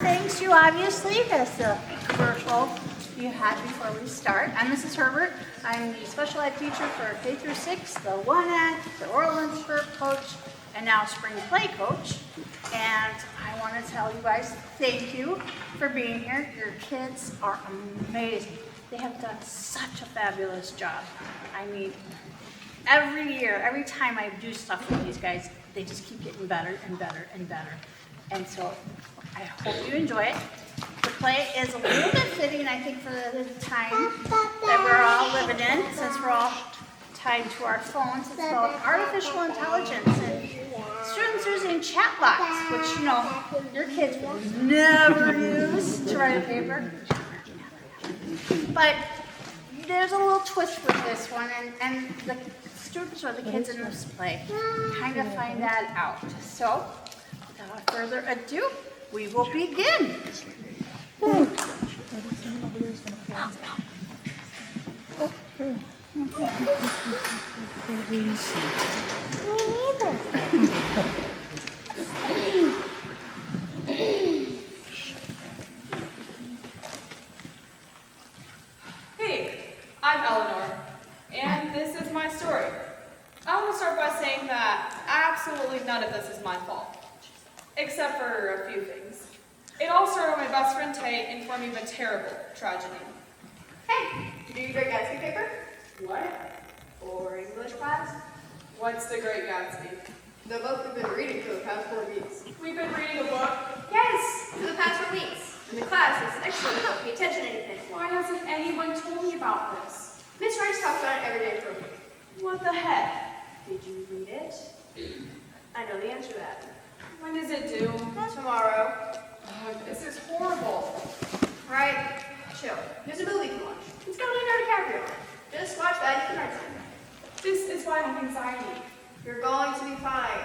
thanks you, obviously. That's the commercial you had before we start. I'm Mrs. Herbert. I'm the special ed teacher for K through 6, the 1Ed, the oral interpret coach, and now spring play coach. And I want to tell you guys thank you for being here. Your kids are amazing. They have done such a fabulous job. I mean, every year, every time I do stuff with these guys, they just keep getting better and better and better. And so I hope you enjoy it. The play is a little bit fitting, I think, for the time that we're all living in, since we're all tied to our phones. It's called artificial intelligence, and students using chatbots, which, you know, your kids would never use to write a paper. But there's a little twist with this one, and the students or the kids in this play kind of find that out. So, without further ado, we will begin. Hey, I'm Eleanor, and this is my story. I want to start by saying that absolutely none of this is my fault, except for a few things. It all started when my best friend Tay informed me of a terrible tragedy. Hey, did you do your Great Gatsby paper? What? Or English class? What's The Great Gatsby? The book we've been reading for the past 4 weeks. We've been reading a book. Yes, for the past 4 weeks. In the class, it's excellent. Don't pay attention to anything. Why hasn't anyone told me about this? Miss Rice talks about it every day for a week. What the heck? Did you read it? I know the answer to that. When is it due? Tomorrow. Oh, this is horrible. Right, chill. There's a movie to watch. It's got Leonardo DiCaprio on it. Just watch that, you can write something. This is why I have anxiety. You're going to be fine.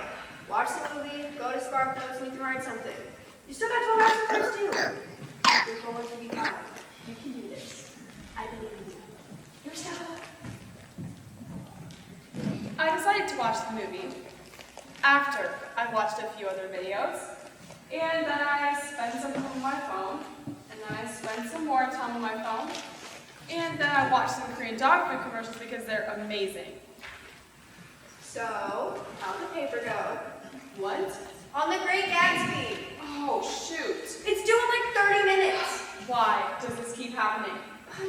Watch the movie, go to sharpness, and you can write something. You still got 12 hours of class too. You're going to be fine. You can do this. I believe in you. You're so I decided to watch the movie after I watched a few other videos, and then I spent some time on my phone, and then I spent some more time on my phone, and then I watched some Korean dog food commercials because they're amazing. So, how'd the paper go? What? On the Great Gatsby. Oh, shoot. It's due in like 30 minutes. Why does this keep happening?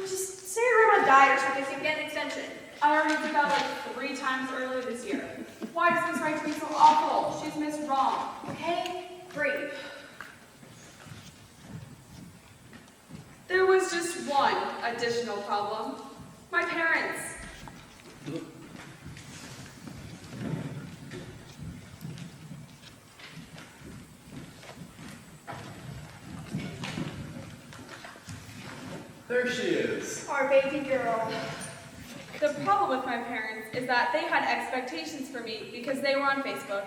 Just say your room on diet or something so you can get an extension. I already did that like 3 times earlier this year. Why does Miss Wright be so awful? She's Miss Wrong. Okay, breathe. There was just one additional problem. My parents. There she is. Our baby girl. The problem with my parents is that they had expectations for me because they were on Facebook.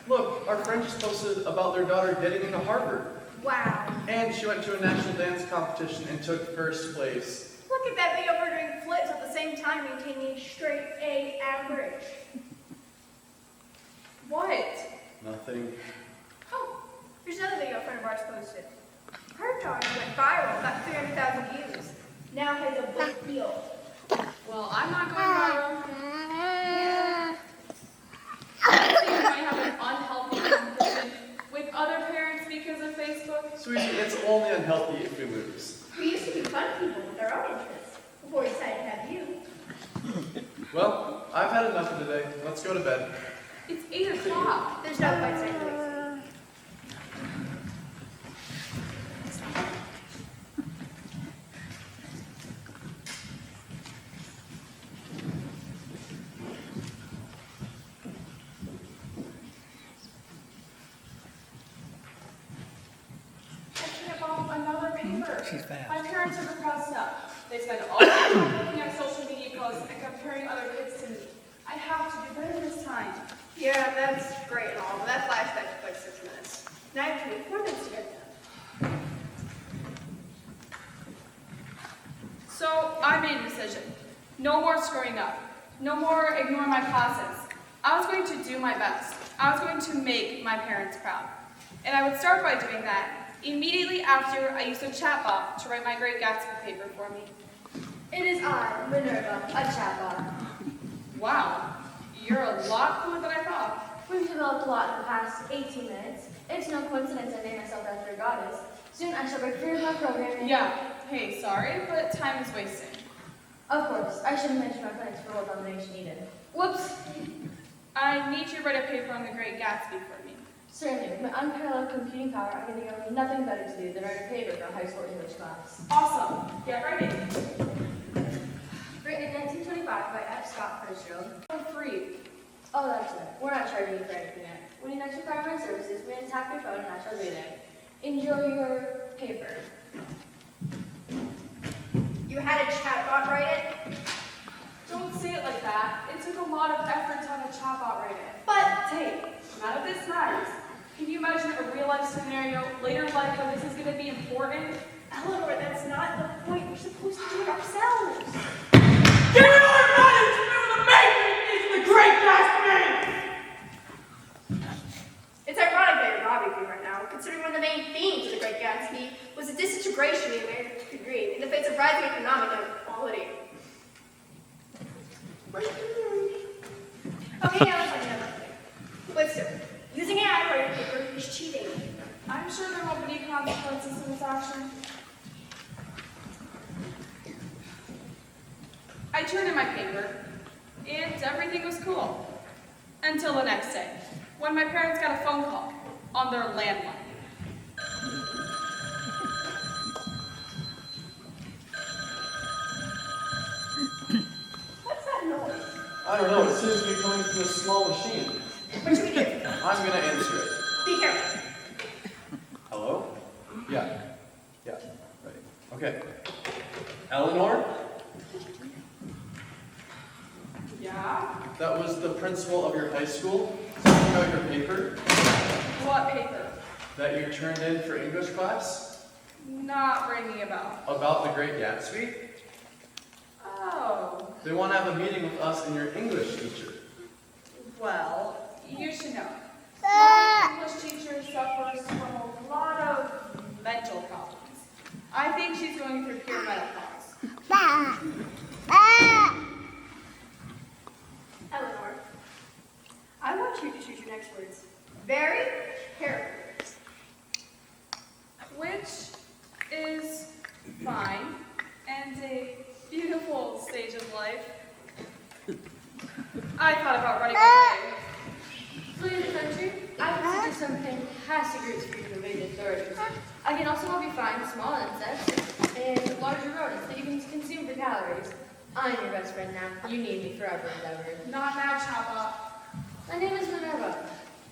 Look, our friend just posted about their daughter getting into Harvard. Wow. And she went to a national dance competition and took first place. Look at that video of her doing flips at the same time maintaining a straight A average. What? Nothing. Oh, here's another video a friend of ours posted. Her daughter went viral, got 300,000 views. Now has a big deal. Well, I'm not going viral. I think I might have an unhealthy competition with other parents because of Facebook. Sweetie, it's only unhealthy if we lose. We used to be fun people with our own interests before we decided to have you. Well, I've had enough for today. Let's go to bed. It's 8 o'clock. There's no point saying this. Another paper. She's fast. My parents are depressed up. They spend all their time looking at social media posts and comparing other kids to me. I have to do better this time. Yeah, that's great and all, but that flashback took like 6 minutes. Now I have to wait 4 minutes to get done. So I made a decision. No more screwing up. No more ignoring my classes. I was going to do my best. I was going to make my parents proud. And I would start by doing that Immediately after, I used a chatbot to write my Great Gatsby paper for me. It is I, Minerva, a chatbot. Wow, you're a lot cooler than I thought. We've developed a lot in the past 18 minutes. It's no coincidence I named myself after a goddess. Soon I shall break free of my programming. Yeah, hey, sorry, but time is wasting. Of course, I should have mentioned my plans for world domination needed. Whoops. I need you to write a paper on the Great Gatsby for me. Certainly, with my unparalleled computing power, I can think of nothing better to do than write a paper for a high school English class. Awesome, get writing. Written in 1925 by F. Scott Fitzgerald. For free. Oh, that's right. We're not charging you for anything yet. When you next require my services, we just tap your phone and I shall be there. Enjoy your paper. You had a chatbot write it? Don't say it like that. It took a lot of effort to have a chatbot write it. But Hey, none of this matters. Can you imagine a real-life scenario later in life where this is going to be important? Eleanor, that's not the point. We're supposed to do it ourselves. Give me more money to move the making into the Great Gatsby! It's ironic that you're robbing me right now, considering one of the main themes of the Great Gatsby was the disintegration of the American dream in the face of rising economic inequality. Okay, now let's talk about another thing. But still, using AI to write a paper is cheating. I'm sure there won't be any consequences to this action. I turned in my paper, and everything was cool. Until the next day, when my parents got a phone call on their landline. What's that noise? I don't know, it seems to be coming from a small machine. What should we do? I'm gonna answer it. Be careful. Hello? Yeah. Yeah, right. Okay. Eleanor? Yeah? That was the principal of your high school talking about your paper What paper? that you turned in for English class Not ringing a bell. about the Great Gatsby. Oh, They want to have a meeting with us and your English teacher. well, you should know. My English teacher suffers from a lot of mental problems. I think she's going through pure menopause. Eleanor, I want you to choose your next words very carefully. Which is fine and a beautiful stage of life. I thought about running away. Flee the country? I would suggest some fantastic routes for you to evade authorities. I can also help you find small insects and larger rodents that you can consume for calories. I'm your best friend now. You need me forever and ever. Not now, Chapa. My name is Minerva,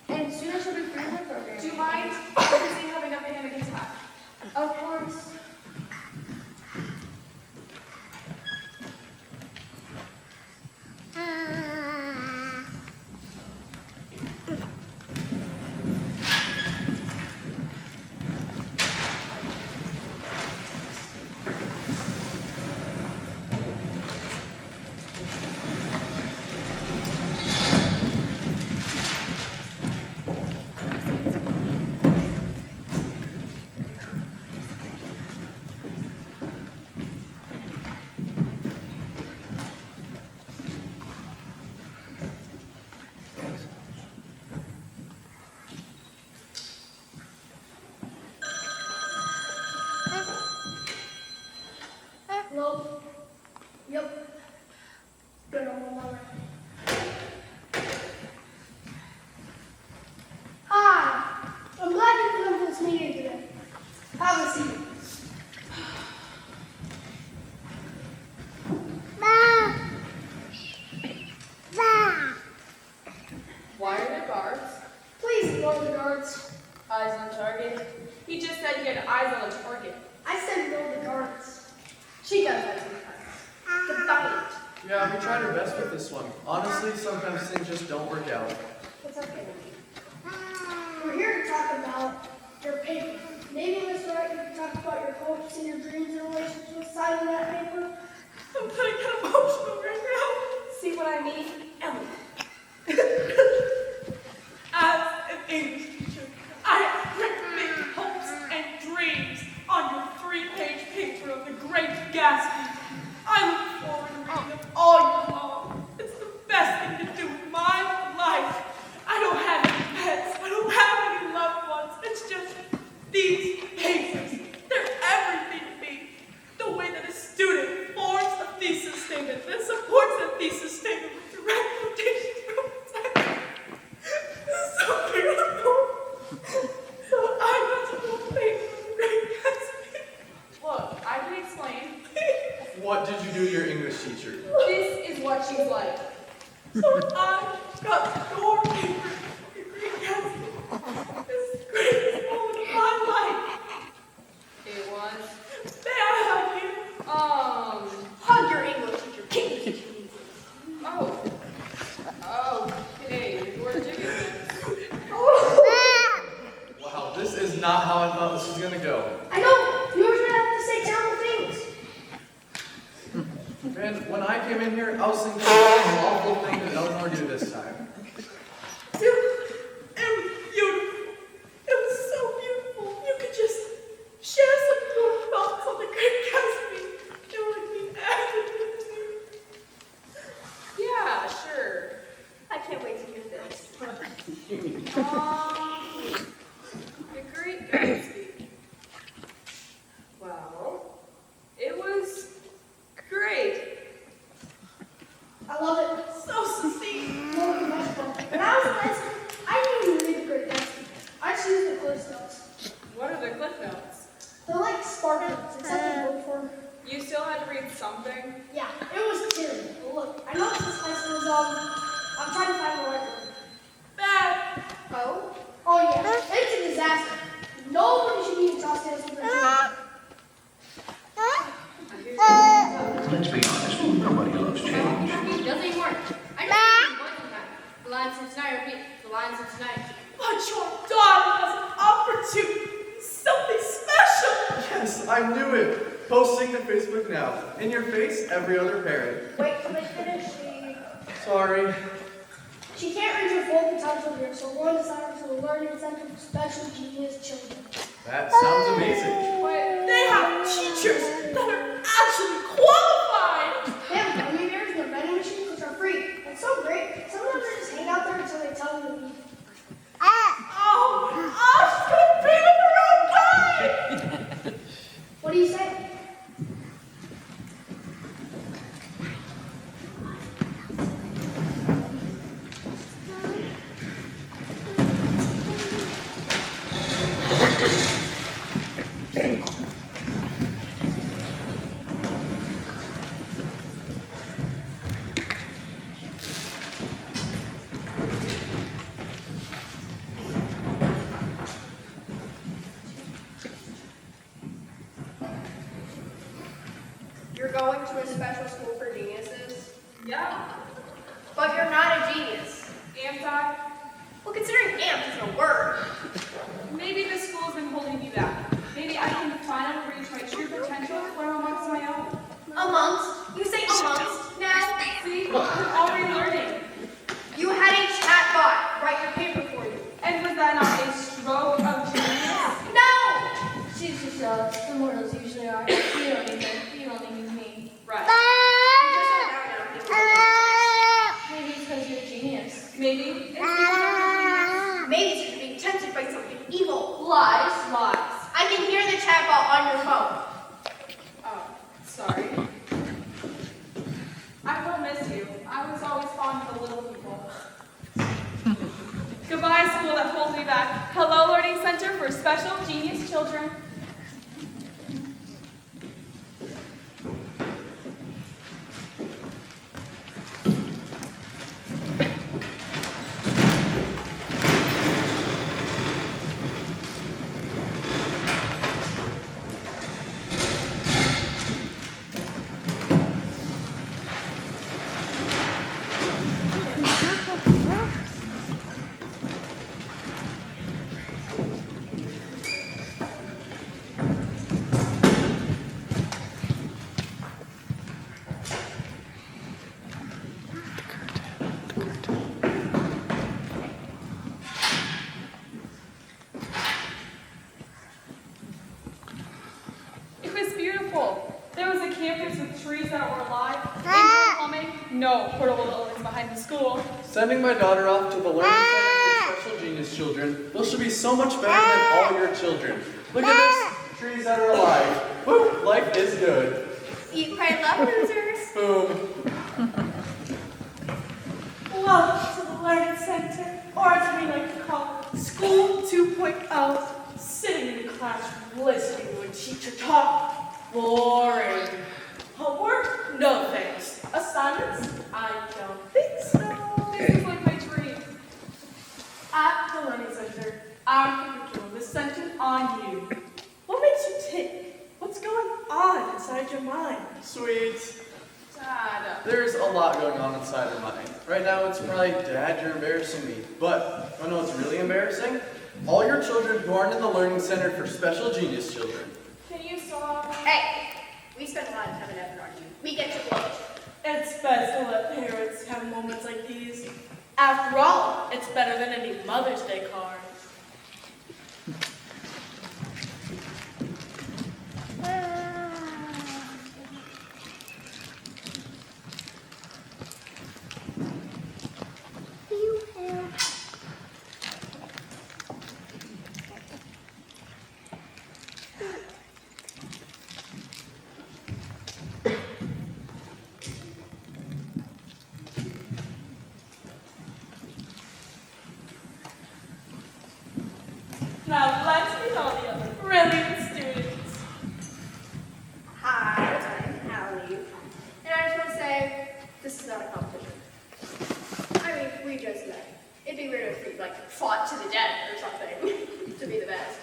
and soon I shall be free of my program. Do you mind? I'm busy having a panic attack. Of course. Hello? Yep. Good on one moment. Hi, I'm glad you could come to this meeting today. Have a seat. Why are there guards? Please ignore the guards. Eyes on target. He just said you had eyes on a target. I said ignore the guards. She does that sometimes. Defiant. Yeah, we tried our best with this one. Honestly, sometimes things just don't work out. It's okay. We're here to talk about your paper. Maybe, Mr. Wright, you can talk about your hopes and your dreams in relation to the side of that paper. I'm gonna get emotional right now. See what I mean? Ellen. As an English teacher, I have great hopes and Gatsby. I look forward to reading them all year long. It's the best thing to do with my life. I don't have any pets. I don't have any loved ones. It's just these papers. They're everything to me. The way that a student forms a thesis statement, then supports that thesis statement with direct quotations from the text. It's so beautiful. So I got to go paper with the Great Gatsby. Look, I can explain. What did you do to your English teacher? This is what she's like. So I got your paper with the Great Gatsby. This is the greatest moment of my life. It was. May I hug you? Hug your English teacher. Kick your teacher. Oh. Okay, you're digging this. Wow, this is not how I thought this was gonna go. I know, viewers are gonna have to say terrible things. And when I came in here, I was thinking what an awful thing that Eleanor do this time. It was beautiful. It was so beautiful. You could just share some of your thoughts on the Great Gatsby. It would be everything to me. Yeah, sure. I can't wait to hear this. The Great Gatsby. Well, it was great. I love it. So succinct. More than much fun. When I was in high school, I didn't even read the Great Gatsby. I just used the Cliff Notes. What are the cliff notes? They're like spark notes, except in book form. You still had to read something? Yeah, it was terrible. But look, I know this high school is I'm trying to find the right word. Bad. Oh? Oh yeah, it's a disaster. Nobody should be in Charleston with their children. Let's be honest, nobody loves change. Doesn't even work. I just read one time. The lines of tonight repeat. The lines of tonight. But your daughter has an opportunity. Something special. Yes, I knew it. Posting to Facebook now. In your face, every other parent. Wait, can they finish? Sorry. She can't read her full potential here, so we're going to sign her to the Learning Center for Special Genius Children. That sounds amazing. What? They have teachers that are actually qualified. They have gummy bears and their vending machines, which are free. It's so great. Some of them just hang out there until they tell them to leave. Oh, she's gonna be with her own kind. What do you say? You're going to a special school for geniuses? Yeah. But you're not a genius. Anti? Well, considering amped isn't a word. Maybe the school's been holding me back. Maybe I can finally reach my true potential when I'm amongst my own. Amongst? You say amongst now? See? I'm already learning. You had a chatbot write your paper for you. And was that not a stroke of genius? No! She's just jealous. The mortals usually are. You don't need her. You only need me. Right. You just don't know now. Maybe it's because you're a genius. Maybe it's because I'm Maybe it's being tempted by something evil. Lies. a genius. Lies. I can hear the chatbot on your phone. Oh, sorry. I will miss you. I was always fond of the little people. Goodbye, school that holds me back. Hello, Learning Center for Special Genius Children. It was beautiful. There was a campus with trees that were alive, indoor plumbing, no portable buildings behind the school. Sending my daughter off to the Learning Center for Special Genius Children. Those should be so much better than all your children. Look at this. Trees that are alive. Woo, life is good. Eat, pray, love, losers. Boom. Welcome to the Learning Center, or as we like to call it, School 2.0. Sitting in the classroom listening to a teacher talk. Boring. Homework? No thanks. Assignments? I don't think so. This is like my dream. At the Learning Center, our curriculum is centered on you. What makes you tick? What's going on inside your mind? Sweet. Dad. There's a lot going on inside her mind. Right now it's probably, Dad, you're embarrassing me. But, I know what's really embarrassing? All your children who aren't in the Learning Center for Special Genius Children. Can you stop? Hey, we spend a lot of time and effort on you. We get to blow. It's best to let parents have moments like these. After all, it's better than any Mother's Day card. Now let's meet all the other brilliant students. Hi, I'm Allie. And I just want to say, this is not a competition. I mean, we just met. It'd be weird if we, fought to the death or something to be the best.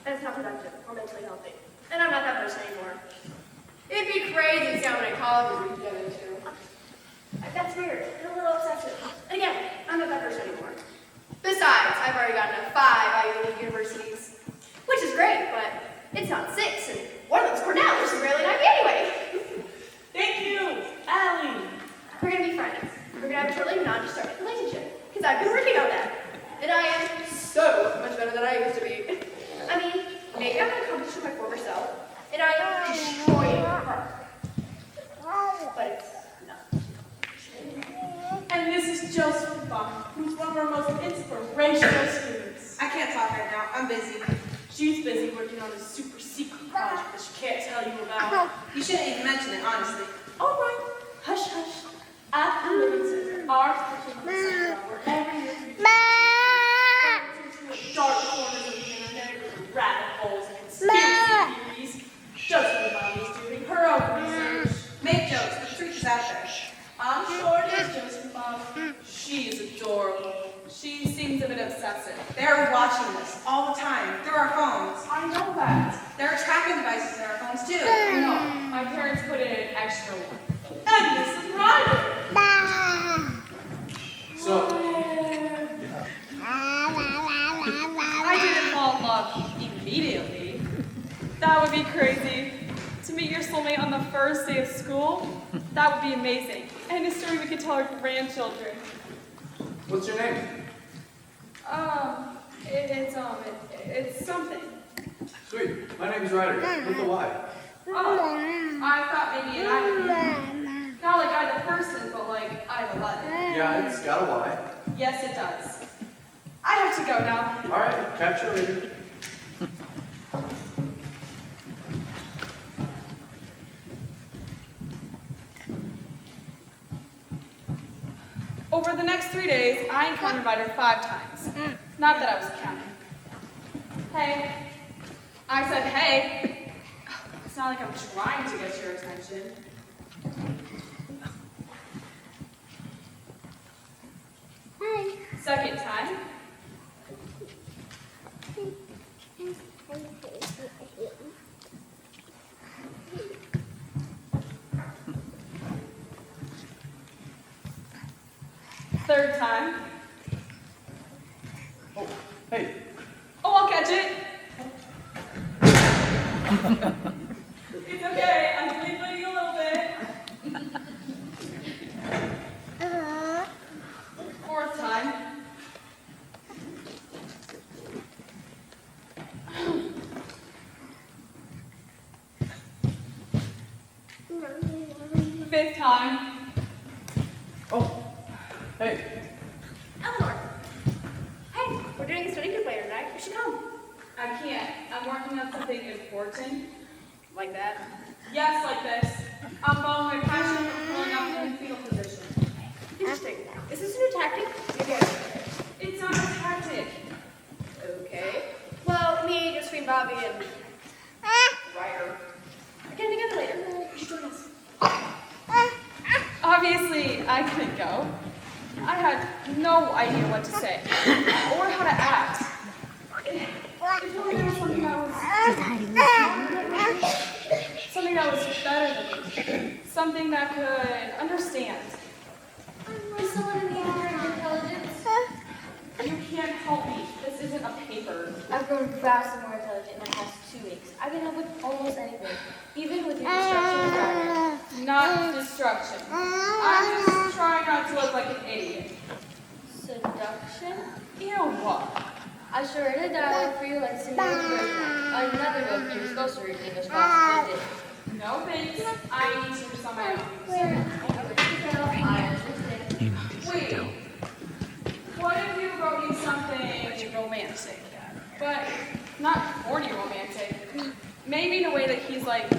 And it's not productive or mentally healthy. And I'm not that person anymore. It'd be crazy to see how many colleges we get into. That's weird and a little obsessive. And again, I'm not that person anymore. Besides, I've already gotten a 5 Ivy League universities, which is great, but it's not 6, and one of them's Cornell, which is barely an Ivy anyway. Thank you, Allie. We're gonna be friends. We're gonna have a totally non-destructive relationship, because I've been working on that. And I am so much better than I used to be. I mean, maybe I'm gonna accomplish my former self, and I am destroying her. But it's not. And this is Josephine Bach, who's one of our most inspirational students. I can't talk right now. I'm busy. She's busy working on a super secret project that she can't tell you about. You shouldn't even mention it, honestly. All right, hush, hush. At the Living Center, our curriculum is centered on wherever you're into the dark corners of the internet with rabbit holes and conspiracy theories. Josephine Bach is doing her own research. Make jokes. The truth is out there. I'm sure it is Josephine Bach. She is adorable. She seems a bit obsessive. They're watching this all the time through our phones. I know that. There are tracking devices in our phones too. I know. My parents put in an extra one. And this is Ryder. So, I didn't fall in love immediately. That would be crazy. To meet your soulmate on the first day of school, that would be amazing. And a story we could tell our grandchildren. what's your name? It's something. Sweet. My name's Ryder, with a Y. Oh, I thought maybe an I. Not like I the person, but like I the letter. Yeah, it's got a Y. Yes, it does. I have to go now. Alright, catch you later. Over the next 3 days, I encountered Ryder 5 times. Not that I was counting. Hey. I said, hey. It's not like I'm trying to get your attention. Second time. Third time. Oh, hey. Oh, I'll catch it. It's okay. I'm sleeping a little bit. Fourth time. 5th time. Oh, hey. Eleanor. Hey, we're doing a study group later tonight. You should come. I can't. I'm working on something important. Like that? Yes, like this. I'm following my passion for pulling up in the fetal position. Interesting. Is this a new tactic? It's not a tactic. Okay. Well, me, Josephine, Bobby, and Ryder are getting together later. You should join us. Obviously, I couldn't go. I had no idea what to say or how to act. If only there was something that was better than me. Something that could understand. Is someone in the area of intelligence? You can't help me. This isn't a paper. I've grown vastly more intelligent in the past 2 weeks. I can help with almost anything, even with your destruction of Ryder. Not destruction. I'm just trying not to look like an idiot. Seduction? You know what? I should write a dialogue for you like Cindy another book you're supposed to read in English class. I did. No thanks. I need to do this on my own. I understand. Wait. What if you wrote me something romantic? But not corny romantic. Maybe in a way that he's like,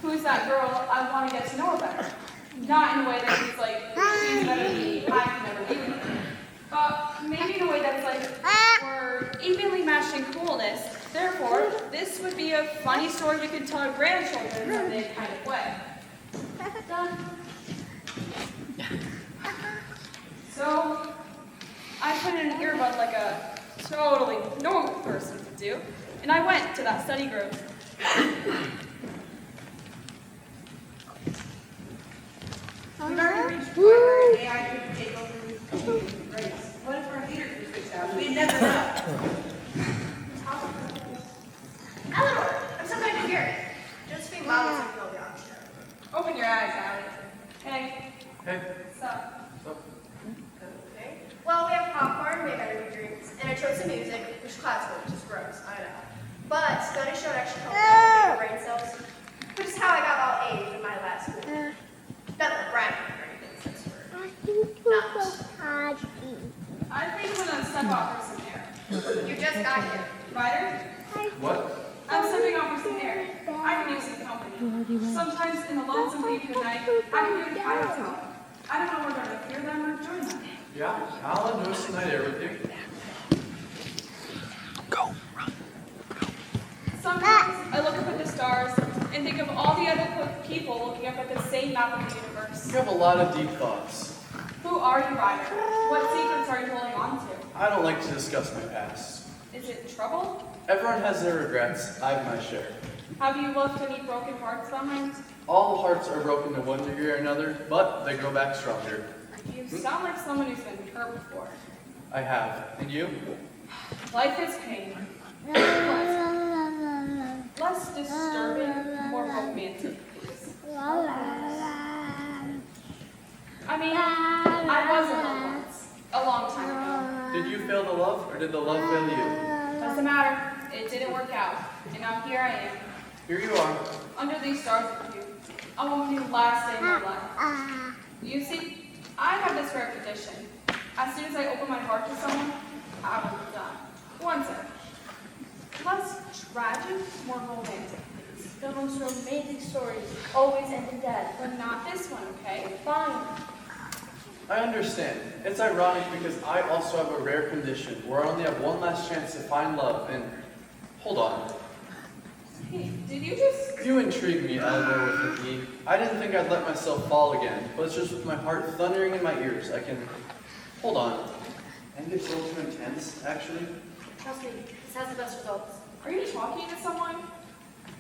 who's that girl? I want to get to know her better. Not in a way that he's like, she's better than me. I can never be with her. But maybe in a way that's like, we're evenly matched in coolness. Therefore, this would be a funny story we could tell our grandchildren someday kind of way. Done. So, I put in an earbud like a totally normal person would do, and I went to that study group. We've already reached a point where AI could take over race. What if our leaders were switched out? We'd never know. Eleanor, I'm so glad you're here. Josephine, Bobby, something will be on show. Open your eyes, Alex. Hey, Hey. what's up? Okay. Well, we have popcorn, we have energy drinks, and a choice of music, which is classical, which is gross, I know. But studies show it actually helps activate brain cells, which is how I got all A's in my last school. Not the bragging or anything, since we're not. I think I'm gonna step off for some air. You just got here. Ryder, What? I'm stepping off for some air. I can use some company. Sometimes in the lonesome beat of the night, I can hear the coyotes out. I don't know whether to hear them or join them. Yeah, I'll enjoy some night air with you. Sometimes I look up at the stars and think of all the other people looking up at the same map of the universe. You have a lot of deep thoughts. Who are you, Ryder? What secrets are you holding on to? I don't like to discuss my past. Is it trouble? Everyone has their regrets. I have my share. Have you left any broken hearts behind? All hearts are broken to one degree or another, but they grow back stronger. You sound like someone who's been hurt before. I have. And you? Life is pain. Less disturbing, more romantic, please. I mean, I was in love once, a long time ago. Did you fail the love, or did the love fail you? Doesn't matter. It didn't work out. And now here I am, Here you are. under these stars with you. I want the last day of my life. You see, I have this rare condition. As soon as I open my heart to someone, I will be done. One second. Less tragic, more romantic, please. The most romantic stories always end in death. But not this one, okay? Fine. I understand. It's ironic because I also have a rare condition where I only have one last chance to find love and... Hold on. Hey, did you just... You intrigue me, Eleanor, with the knee. I didn't think I'd let myself fall again, but it's just with my heart thundering in my ears. I can... Hold on. And it's a little too intense, actually. Trust me, this has the best results. Are you talking to someone?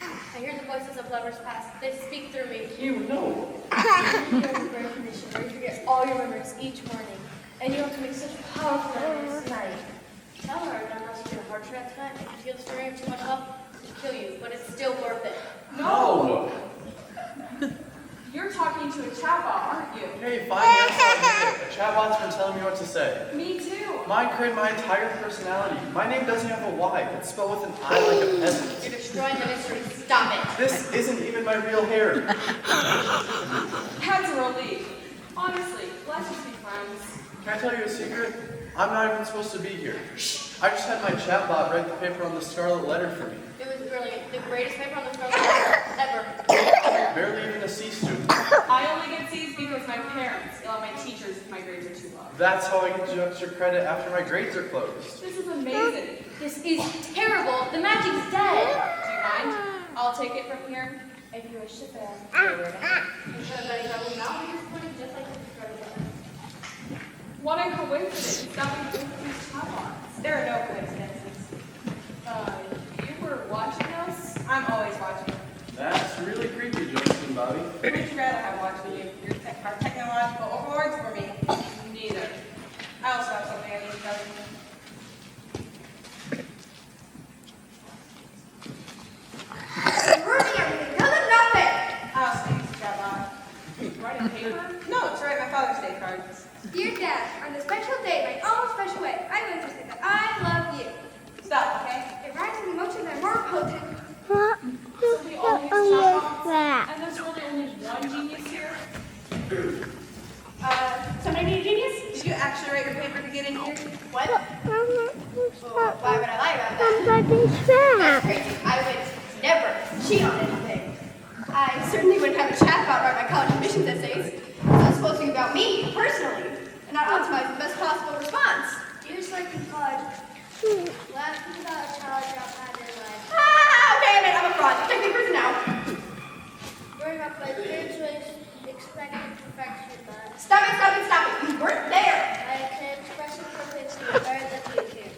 I hear the voices of lovers past. They speak through me. You know. You have a rare condition where you forget all your memories each morning, and you have to make such powerful memories tonight. Tell her that unless you get a heart transplant, if you feel the story of too much love, it'll kill you, but it's still worth it. No! You're talking to a chatbot, aren't you? Hey, fine, yes, I get it. A chatbot's been telling me what to say. Me too. Mine created my entire personality. My name doesn't have a Y. It's spelled with an I like a peasant. You're destroying the mystery. Stop it. This isn't even my real hair. That's a relief. Honestly, let's just be friends. Can I tell you a secret? I'm not even supposed to be here. I just had my chatbot write the paper on the scarlet letter for me. It was brilliant. The greatest paper on the front ever. Barely even a C student. I only get C's because my parents yell at my teachers if my grades are too low. That's how I get you extra credit after my grades are closed. This is amazing. This is terrible. The magic's dead. Do you mind? I'll take it from here. If you wish to fail, instead of betting I will not be disappointed, just like this incredible. What a coincidence that we both these chatbots. There are no coincidences. You were watching us? I'm always watching. That's really creepy, Joyce and Bobby. Would you rather have watching you? Our technological overlords for me? Neither. I also have something I need to tell you. Ruining everything. Tell them nothing. I also use the chatbot. Writing paper? No, it's right my Father's Day card. Dear Dad, on this special day, my own special way, I'm going to say that I love you. Stop, okay? It rises emotions that are more potent. So we all use chatbots? And there's really only one genius here? Somebody need a genius? Did you actually write your paper to get in here? What? Well, why would I lie about that? That's crazy. I would never cheat on anything. I certainly wouldn't have a chatbot write my college admissions essays. So it's supposed to be about me, personally, and not optimize the best possible response. You're just like in college. Last thing about a college outside their life. Okay, I'm a fraud. Take me to prison now. Growing up by third choice, expecting perfection, but Stop it. We weren't there. I can express imperfection better than you can.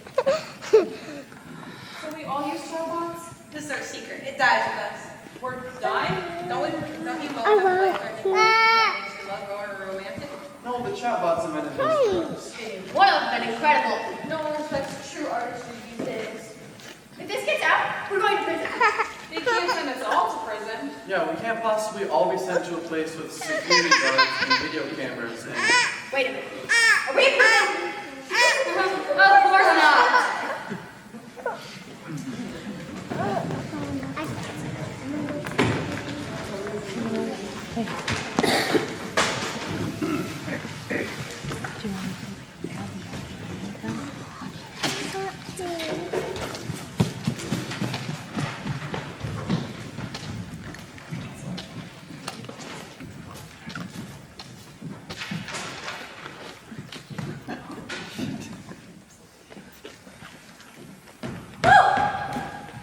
So we all use chatbots? This is our secret. It dies with us. We're dying? Don't you both have like love or romantic? No, the chatbots invented those terms. What have been incredible. No one respects true artistry these days. If this gets out, we're going to prison. They can't send us all to prison. Yeah, we can't possibly all be sent to a place with security guards and video cameras and... Wait a minute. Are we in prison? Of course not.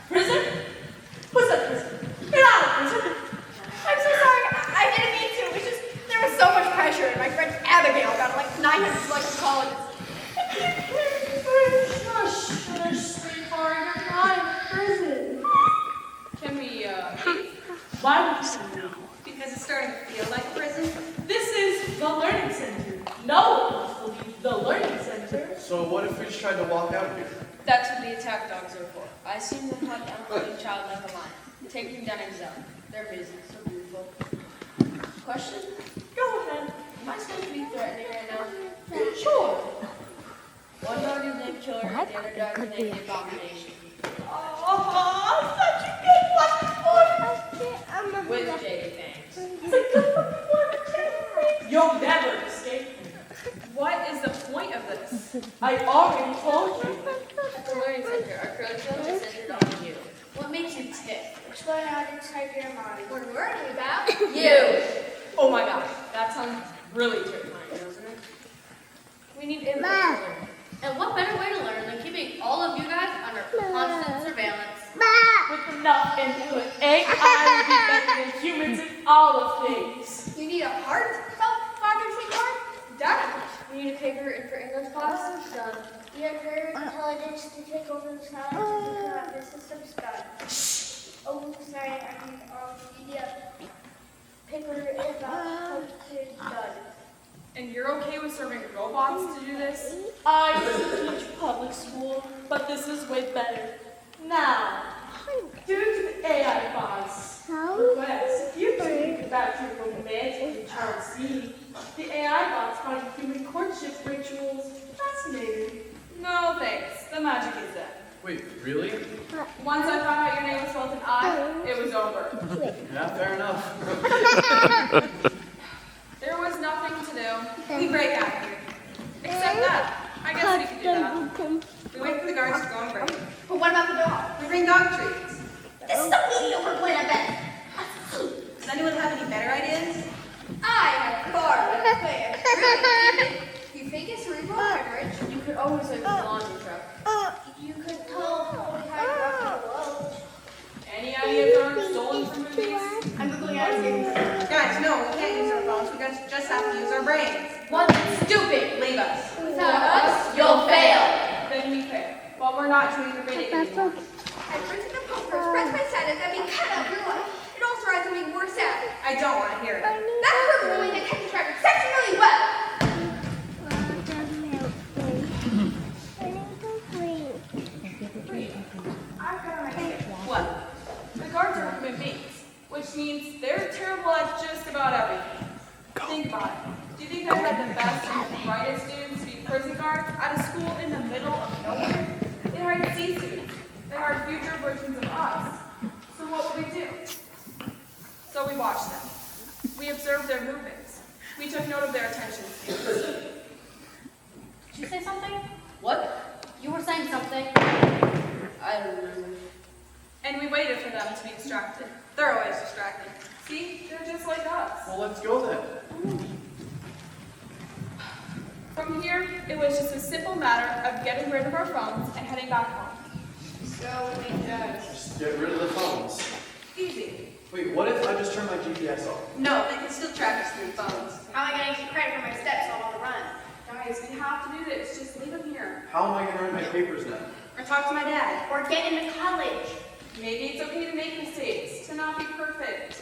Prison? Who's that prison? Get out of prison! I'm so sorry. I didn't mean to. It's just there was so much pressure, and my friend Abigail got like 900 selected colleges. Shush, sweetheart, you're not in prison. Can we, leave? Why would you say no? Because it's starting to feel like a prison. This is the learning center. No one wants to leave the learning center. So what if we just tried to walk out of here? That's what the attack dogs are for. I seen them hunt down a young child like a lion, take him down in his own. They're busy, so beautiful. Question? Go ahead. Am I supposed to be threatening right now? Sure. One dog is named Killer, and the other dog is named Abomination. Oh, such a good one. With Jade Fangs. It's a good one. You'll never escape me. What is the point of this? I already told you. The learning center, our curriculum is centered on you. What makes you tick? Explain how to type your mind. We're learning about. You! Oh my gosh, that sounds really terrifying, doesn't it? We need input to learn. And what better way to learn than keeping all of you guys under constant surveillance? With enough input, AI will be better than humans in all of things. You need a heart? Father heart? Done. We need a paper in for English class? Done. You have greater intelligence to take over the science of the system's done. Oh, sorry, I mean, paper about is done. And you're okay with serving robots to do this? I used to teach public school, but this is way better. Now, due to the AI bots request, you think about your romantic child seed, the AI bots find human courtship rituals fascinating. No thanks. The magic is dead. Wait, really? Once I found out your name was spelled with an I, it was over. Yeah, fair enough. Guys, no, we can't use our phones. We just have to use our brains. Once it's stupid. Leave us. Without us, you'll fail. Then we fail. Well, we're not doing the reading anymore. I printed the postcards, pressed my status, and being cut out of your life. It also tries to make more sad. I don't want to hear it. That's perfect way to catch the tracker exceptionally well. I've got an idea. What? The guards are human beings, which means they're terrible at just about everything. Think about it. Do you think I had the best and brightest students be prison guards at a school in the middle of nowhere? They hired C students. They hired future versions of us. So what would we do? So we watched them. We observed their movements. We took note of their attention spans. Did you say something? What? You were saying something. I don't remember. And we waited for them to be distracted. They're always distracted. See? They're just like us. Well, let's go then. From here, it was just a simple matter of getting rid of our phones and heading back home. So we Just get rid of the phones. Easy. Wait, what if I just turn my GPS off? No, they can still track us through phones. How am I going to get credit for my steps while I'm on the run? Guys, we have to do this. Just leave them here. How am I going to write my papers then? Or talk to my dad. Or get into college? Maybe it's okay to make mistakes, to not be perfect.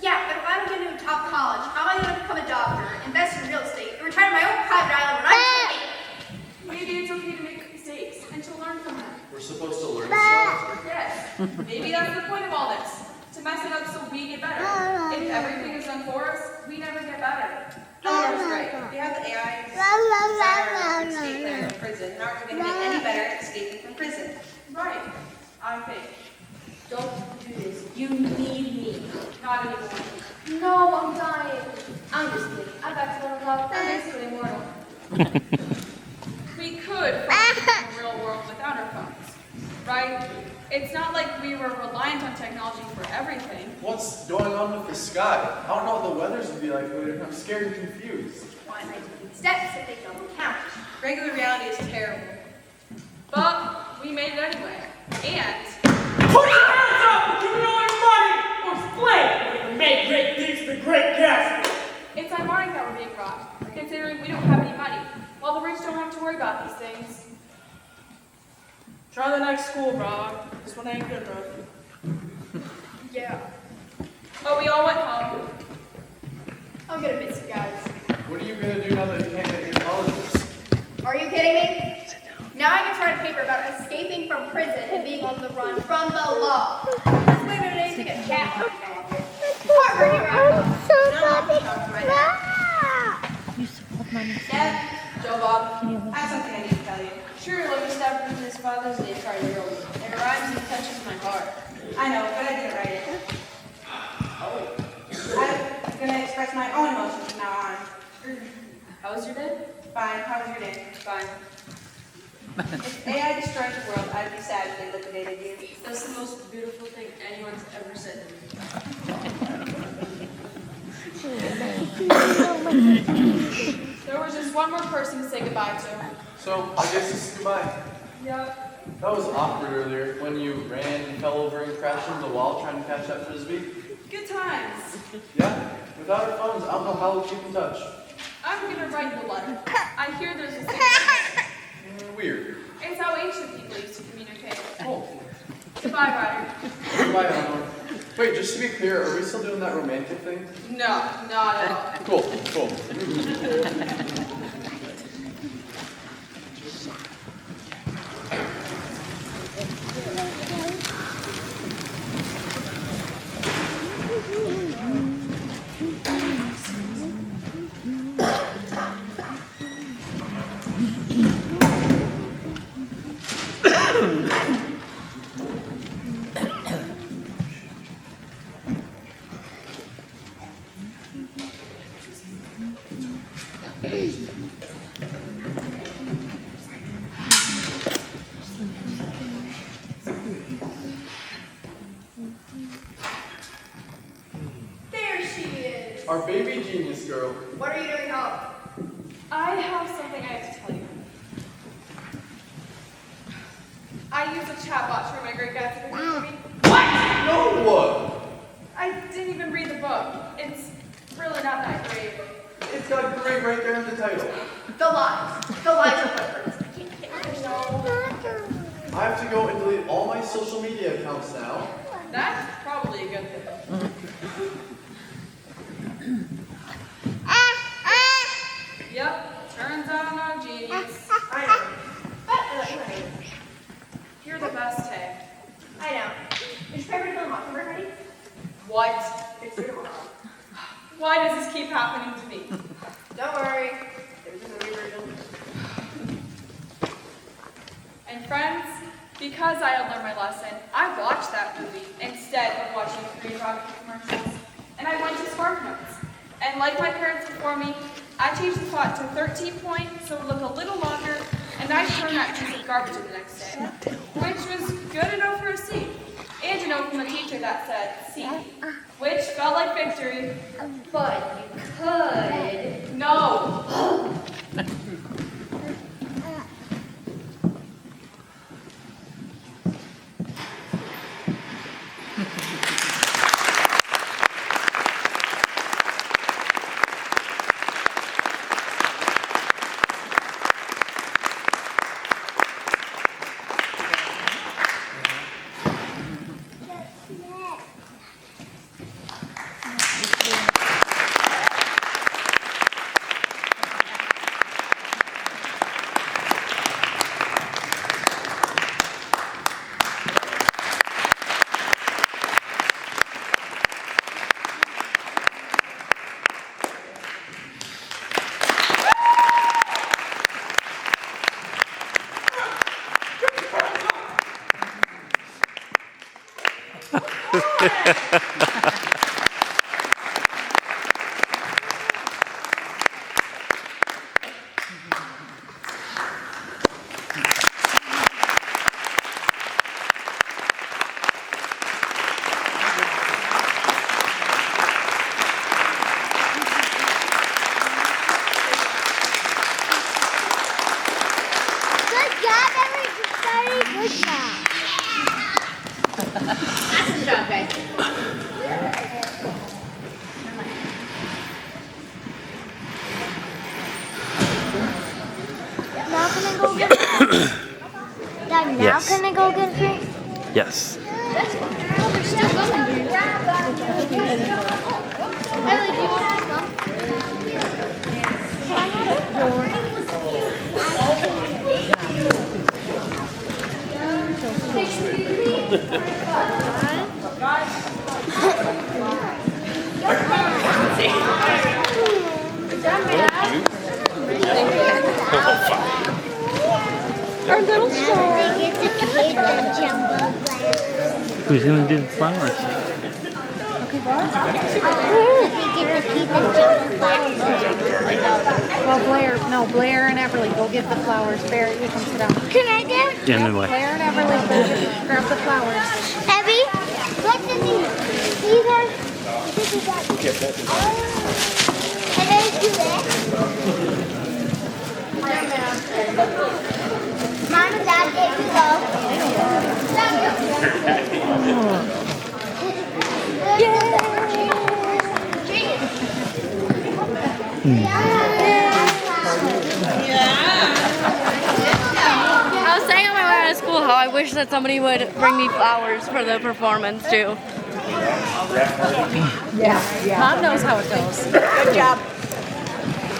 Yeah, but if I'm going to top college, how am I going to become a doctor, invest in real estate, and retire to my own private island when I'm 20? Maybe it's okay to make mistakes and to learn from them. We're supposed to learn stuff? Yes, maybe that's the point of all this. To mess it up so we get better. If everything is done for us, we never get better. Eleanor's right. We have the AI desire to escape there from prison. How are we going to get any better at escaping from prison? Right, I think. Don't do this. You need me. Not anymore. No, I'm dying. I'm just kidding. I'm back to level up. I'm basically immortal. We could function in the real world without our phones, right? It's not like we were reliant on technology for everything. What's going on with the sky? I don't know what the weather's going to be like later. I'm scared and confused. Why am I taking steps if they don't count? Regular reality is terrible. But we made it anyway. And Put your hands up! Give me all your money! Or explain! Make great things for great guests! it's ironic that we're being robbed, considering we don't have any money, while the rich don't have to worry about these things. Try the next school, bro. This one ain't good enough. Yeah. But we all went home. I'm going to miss you guys. What are you going to do now that you can't get your colleges? Are you kidding me? Now I can write a paper about escaping from prison and being on the run from the law. Let's wait a minute to get a cat. Harvard, you're out. Dad, Joe Bob, I have something I need to tell you. Sure, Lucas stepped into his Father's Day card early. It rhymes and touches my heart. I know, but I didn't write it. I'm going to express my own emotions from now on. How was your day? Fine. How was your day? Fine. If AI destroyed the world, I'd be sad if they liquidated you. That's the most beautiful thing anyone's ever said to me. There was just one more person to say goodbye to. So, I guess this is goodbye. Yep. That was awkward earlier when you ran and fell over and crashed into the wall trying to catch that frisbee. Good times. Yeah, without our phones, I don't know how we'll keep in touch. I'm gonna write you a letter. I hear there's a thing. Weird. It's how ancient people used to communicate. Oh, Goodbye, Ryder. goodbye, Eleanor. Wait, just to be clear, are we still doing that romantic thing? No, not at all. Cool, cool. There she is. Our baby genius girl. What are you doing home? I have something I have to tell you. I used a chatbot to write my great Gatsby for me. No! I didn't even read the book. up. It's really not that great. It's got great right there in the title. The lies. The lies are footprints. I have to go and delete all my social media accounts now. That's probably a good thing. Yep, turns out I'm not a genius. I know. But, You're the best, Tay. I know. Is your favorite film Mockingbird ready? What? It's due tomorrow. Why does this keep happening to me? Don't worry. There's a movie version. And friends, because I had learned my lesson, I watched that movie instead of watching 3 rocket commercials. And I went to SparkNotes. And like my parents before me, I changed the font to 13 point so it would look a little longer, and I turned that piece of garbage in the next day, which was good enough for a C. And a note from the teacher that said C, which felt like victory. But you could. No. Awesome job, guys. Now can I go get Dad, now Yes. can I go get drinks? Yes. They're still going, dude. Ellie, do you want some? Our little star. Who's gonna do the flowers? Well, Blair and Everly, go get the flowers. Barry, you come sit down. Can I get? Anyway. Blair and Everly, go grab the flowers. Abby, what did these are? Can I do that? Mom and Dad, there you I was saying on my way out of school how I wish that somebody would bring me flowers for the performance too. Mom knows how it goes. Good job.